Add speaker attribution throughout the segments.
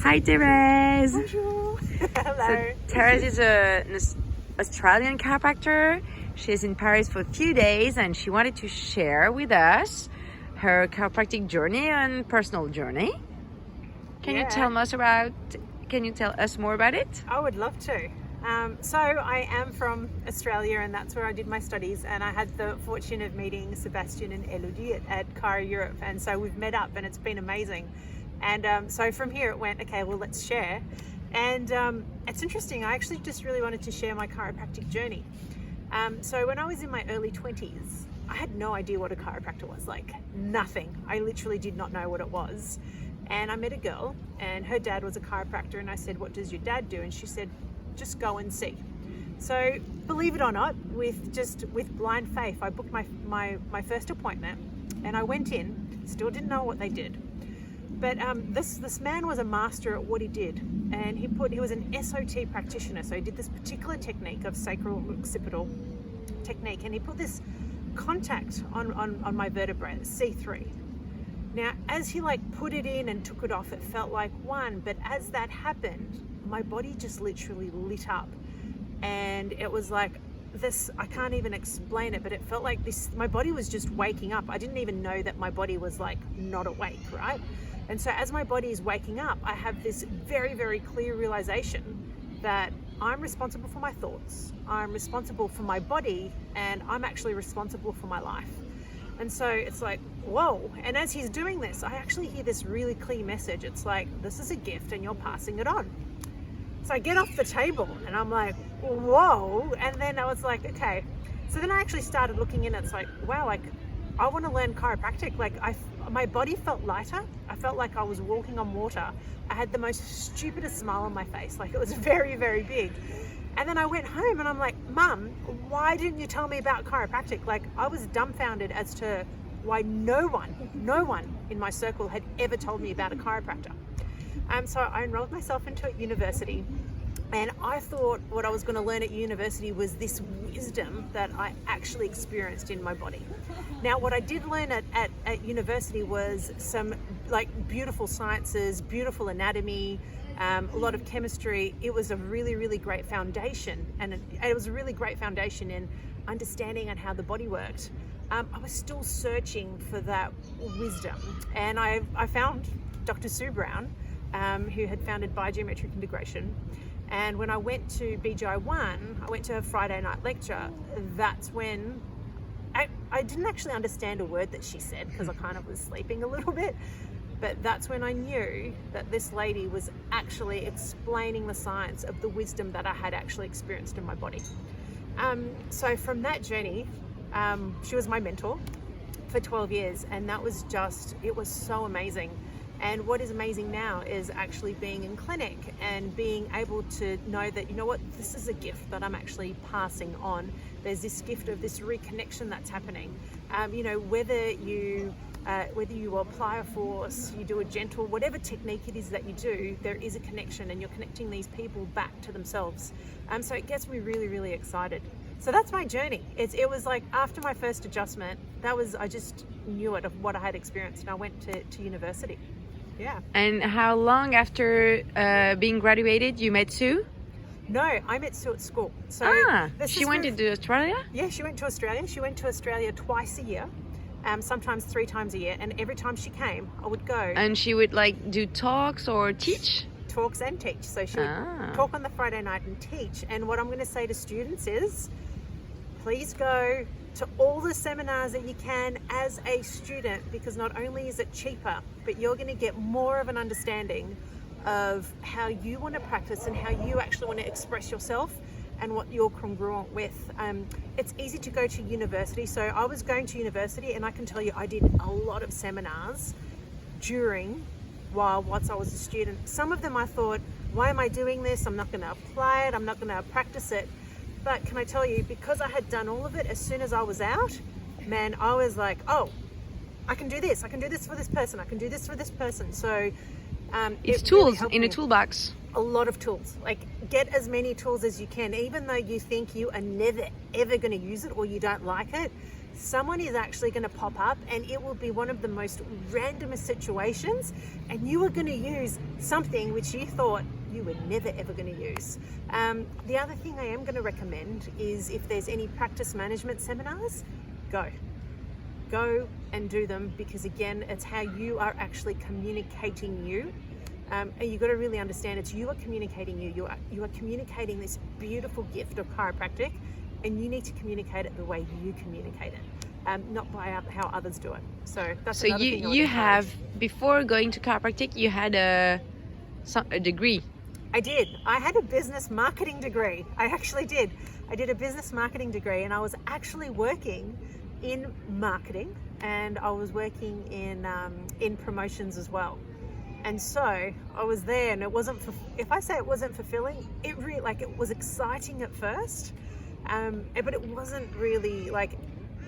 Speaker 1: Hi, Therese.
Speaker 2: Bonjour. Hello.
Speaker 1: So, Therese is an Australian chiropractor. She's in Paris for a few days and she wanted to share with us her chiropractic journey and personal journey. Can you tell us more about it?
Speaker 2: I would love to. So I am from Australia and that's where I did my studies, and I had the fortune of meeting Sebastian and Elodie at Chiro Europe, and so we've met up and it's been amazing. And so from here it went, okay, well, let's share. And it's interesting, I actually just really wanted to share my chiropractic journey. So when I was in my early 20s, I had no idea what a chiropractor was, like nothing. I literally did not know what it was. And I met a girl and her dad was a chiropractor, and I said, what does your dad do? And she said, just go and see. So believe it or not, with blind faith, I booked my first appointment and I went in, still didn't know what they did. But this man was a master at what he did, and he was an SOT practitioner. So he did this particular technique of sacral occipital technique, and he put this contact on my vertebrae, C3. Now, as he put it in and took it off, it felt like one, but as that happened, my body just literally lit up, and it was like this, I can't even explain it, but it felt like this, my body was just waking up. I didn't even know that my body was not awake, right? And so as my body is waking up, I have this very, very clear realization that I'm responsible for my thoughts, I'm responsible for my body, and I'm actually responsible for my life. And so it's like, whoa. And as he's doing this, I actually hear this really clear message. It's like, this is a gift and you're passing it on. So I get off the table and I'm like, whoa. And then I was like, okay. So then I actually started looking in. It's like, wow, I want to learn chiropractic. My body felt lighter. I felt like I was walking on water. I had the most stupidest smile on my face. It was very, very big. And then I went home and I'm like, Mum, why didn't you tell me about chiropractic? I was dumbfounded as to why no one in my circle had ever told me about a chiropractor. So I enrolled myself into a university, and I thought what I was going to learn at university was this wisdom that I actually experienced in my body. Now, what I did learn at university was some beautiful sciences, beautiful anatomy, a lot of chemistry. It was a really, really great foundation, and it was a really great foundation in understanding on how the body worked. I was still searching for that wisdom, and I found Dr. Sue Brown, who had founded Biogeometric integration. And when I went to BGI I went to her Friday night lecture. That's when I didn't actually understand a word that she said because I kind of was sleeping a little bit. But that's when I knew that this lady was actually explaining the science of the wisdom that I had actually experienced in my body. So from that journey, she was my mentor for 12 years, and that was it was so amazing. And what is amazing now is actually being in clinic and being able to know that, you know what, this is a gift that I'm actually passing on. There's this gift of this reconnection that's happening. Whether you apply a force, you do a gentle, whatever technique it is that you do, there is a connection, and you're connecting these people back to themselves. So it gets me really, really excited. So that's my journey. It was like after my first adjustment, I just knew it of what I had experienced, and I went to university. Yeah.
Speaker 1: And how long after being graduated you met Sue?
Speaker 2: No, I met Sue at school. So
Speaker 1: she went to Australia?
Speaker 2: Yeah, she went to Australia. She went to Australia twice a year, sometimes 3 times a year. And every time she came, I would go.
Speaker 1: And she would do talks or teach?
Speaker 2: Talks and teach. So she would talk on the Friday night and teach. And what I'm going to say to students is, please go to all the seminars that you can as a student, because not only is it cheaper, but you're going to get more of an understanding of how you want to practice and how you actually want to express yourself and what you're congruent with. It's easy to go to university. So I was going to university, and I can tell you I did a lot of seminars once I was a student. Some of them I thought, why am I doing this? I'm not going to apply it. I'm not going to practice it. But can I tell you, because I had done all of it, as soon as I was out, man, I was like, oh, I can do this. I can do this for this person. I can do this for this person. So
Speaker 1: it's tools in a toolbox.
Speaker 2: A lot of tools. Get as many tools as you can, even though you think you are never, ever going to use it or you don't like it. someone is actually going to pop up and it will be one of the most randomest situations, and you are going to use something which you thought you were never ever going to use. The other thing I am going to recommend is if there's any practice management seminars, go and do them, because again, it's how you are actually communicating you. And you've got to really understand it's you are communicating you are communicating this beautiful gift of chiropractic, and you need to communicate it the way you communicate it, not by how others do it. So that's
Speaker 1: So
Speaker 2: another thing I would
Speaker 1: you
Speaker 2: encourage.
Speaker 1: have, before going to chiropractic, you had a degree.
Speaker 2: I did. I had a business marketing degree. I actually did. I did a business marketing degree, and I was actually working in marketing, and I was working in promotions as well. And so I was there, and it wasn't. If I say it wasn't fulfilling, it really it was exciting at first, but it wasn't really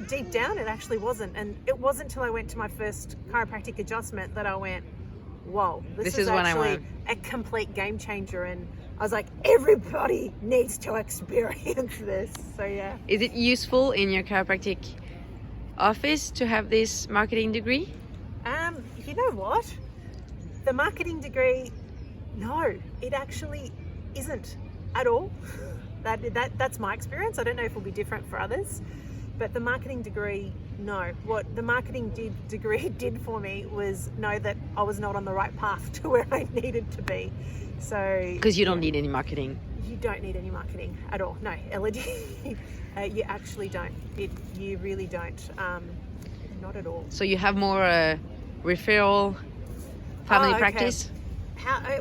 Speaker 2: deep down. It actually wasn't, and it wasn't until I went to my first chiropractic adjustment that I went, whoa, this is
Speaker 1: what I
Speaker 2: actually
Speaker 1: want.
Speaker 2: a complete game changer. And I was like, everybody needs to experience this. So yeah.
Speaker 1: Is it useful in your chiropractic office to have this marketing degree?
Speaker 2: You know what? The marketing degree, no, it actually isn't at all. That's my experience. I don't know if it'll be different for others, but the marketing degree, no. What the marketing degree did for me was know that I was not on the right path to where I needed to be. So
Speaker 1: Because you don't need any marketing.
Speaker 2: you don't need any marketing at all. No, elodie, you actually don't. You really don't. Not at all.
Speaker 1: So you have more referral family
Speaker 2: okay.
Speaker 1: practice?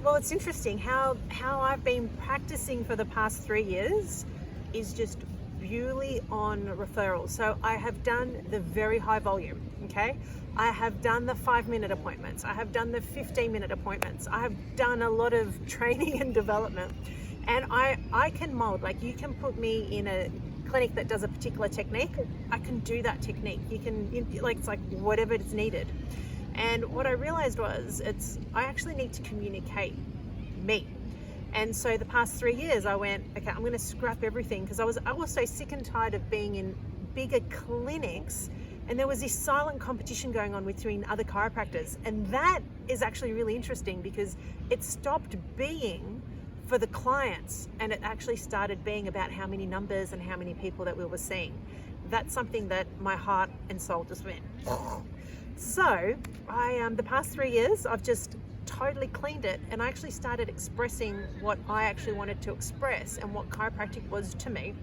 Speaker 2: Well, it's interesting how I've been practicing for the past 3 years is just purely on referrals. So I have done the very high volume, okay? I have done the 5-minute appointments. I have done the 15-minute appointments. I have done a lot of training and development. And I can mold, you can put me in a clinic that does a particular technique, I can do that technique. You can, it's like whatever is needed. And what I realized was I actually need to communicate me. And so the past 3 years I went, okay, I'm going to scrap everything, because I was so sick and tired of being in bigger clinics, and there was this silent competition going on between other chiropractors. And that is actually really interesting, because it stopped being for the clients and it actually started being about how many numbers and how many people that we were seeing. That's something that my heart and soul just went. So the past 3 years, I've just totally cleaned it, and I actually started expressing what I actually wanted to express and what chiropractic was to me.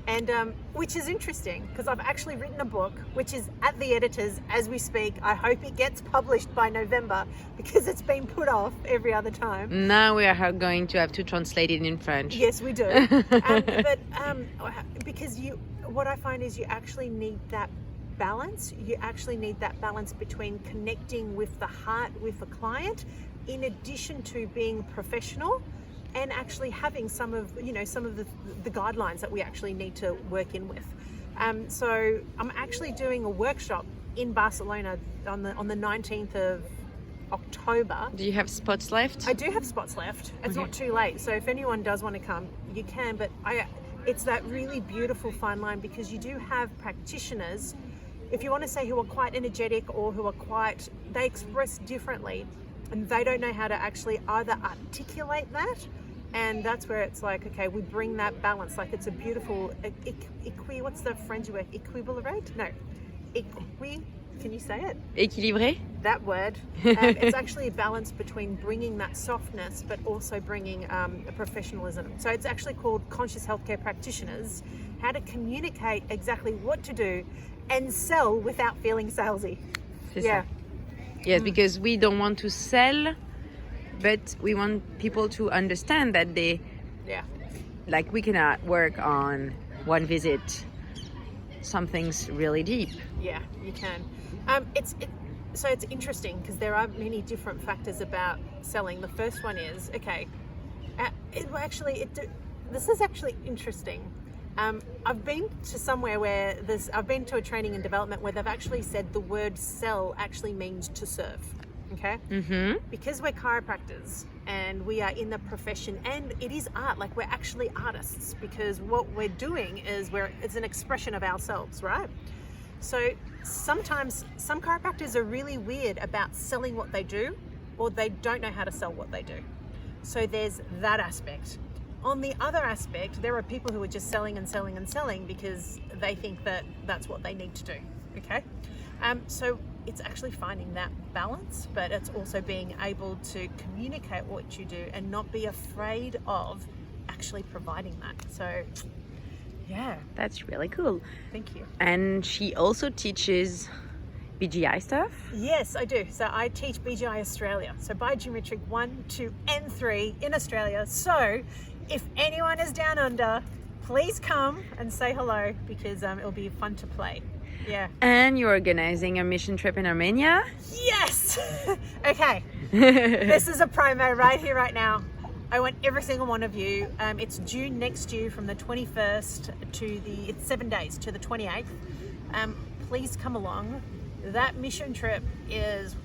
Speaker 2: And which is interesting, because I've actually written a book, which is at the editors as we speak. I hope it gets published by November, because it's been put off every other time.
Speaker 1: Now we are going to have to translate it in French.
Speaker 2: Yes, we do. Because what I find is you actually need that balance. You actually need that balance between connecting with the heart with the client, in addition to being professional, and actually having some of the guidelines that we actually need to work in with. So I'm actually doing a workshop in Barcelona on the 19th of October.
Speaker 1: Do you have spots left?
Speaker 2: I do have spots left. It's not too late. So if anyone does want to come, you can. But it's that really beautiful fine line, because you do have practitioners, if you want to say, who are quite energetic, or who are they express differently, and they don't know how to actually either articulate that. And that's where it's like, okay, we bring that balance. Like, it's a beautiful, what's the French word? Equilibrate? No. Can you say it?
Speaker 1: Équilibré?
Speaker 2: That word. It's actually a balance between bringing that softness, but also bringing a professionalism. So it's actually called Conscious Healthcare Practitioners, how to communicate exactly what to do and sell without feeling salesy. Yeah.
Speaker 1: Yes, because we don't want to sell, but we want people to understand that we cannot work on one visit. Something's really deep.
Speaker 2: Yeah, you can. So it's interesting, because there are many different factors about selling. The first one is, okay, this is actually interesting. I've been to somewhere where I've been to a training and development where they've actually said the word sell actually means to serve. Okay?
Speaker 1: Mm-hmm.
Speaker 2: Because we're chiropractors and we are in the profession, and it is art, we're actually artists, because what we're doing is it's an expression of ourselves, right? So sometimes some chiropractors are really weird about selling what they do, or they don't know how to sell what they do. So there's that aspect. On the other aspect, there are people who are just selling and selling and selling because they think that that's what they need to do. Okay, so it's actually finding that balance, but it's also being able to communicate what you do and not be afraid of actually providing that. So yeah,
Speaker 1: That's really cool.
Speaker 2: thank you.
Speaker 1: And she also teaches BGI stuff.
Speaker 2: Yes, I do. So I teach BGI Australia, so biogeometric 1, 2 and 3 in Australia. So if anyone is down under, please come and say hello, because it'll be fun to play. Yeah.
Speaker 1: And you're organizing a mission trip in Armenia.
Speaker 2: Yes. Okay. This is a promo right here, right now. I want every single one of you. It's June next year, from the 21st to it's 7 days to the 28th. Please come along. That mission trip is,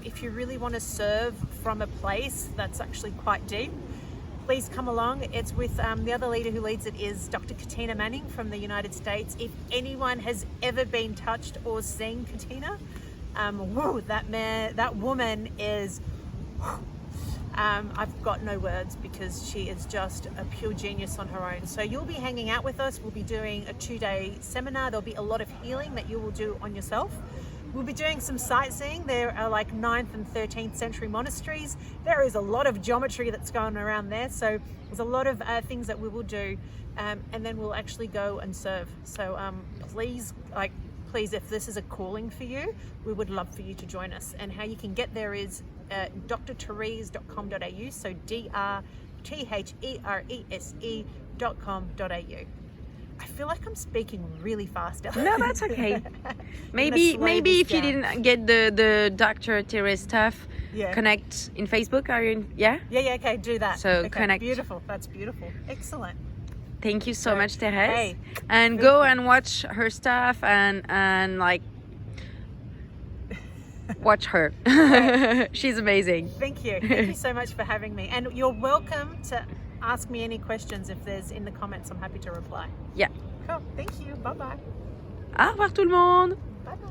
Speaker 2: if you really want to serve from a place that's actually quite deep, please come along. It's with the other leader who leads it is Dr. Katina Manning from the United States. If anyone has ever been touched or seen Katina, whoa, that woman is, I've got no words, because she is just a pure genius on her own. So you'll be hanging out with us. We'll be doing a 2-day seminar. There'll be a lot of healing that you will do on yourself. We'll be doing some sightseeing. There are like 9th and 13th century monasteries. There is a lot of geometry that's going around there. So there's a lot of things that we will do. And then we'll actually go and serve. So please, if this is a calling for you, we would love for you to join us. And how you can get there is drtherese.com.au. So drtherese.com.au. I feel like I'm speaking really fast.
Speaker 1: No, that's okay. Maybe if you didn't get the Dr. Therese stuff,
Speaker 2: Yeah.
Speaker 1: connect in Facebook. Are you in? Yeah.
Speaker 2: Yeah, okay, do that.
Speaker 1: So
Speaker 2: Okay,
Speaker 1: connect.
Speaker 2: Beautiful. That's beautiful. Excellent.
Speaker 1: Thank you so much, Therese.
Speaker 2: Hey,
Speaker 1: and go and watch her stuff and like watch her. She's amazing.
Speaker 2: Thank you. Thank you so much for having me. And you're welcome to ask me any questions if there's in the comments. I'm happy to reply.
Speaker 1: Yeah.
Speaker 2: Cool. Thank you. Bye-bye.
Speaker 1: Au revoir tout le monde.
Speaker 2: Bye-bye.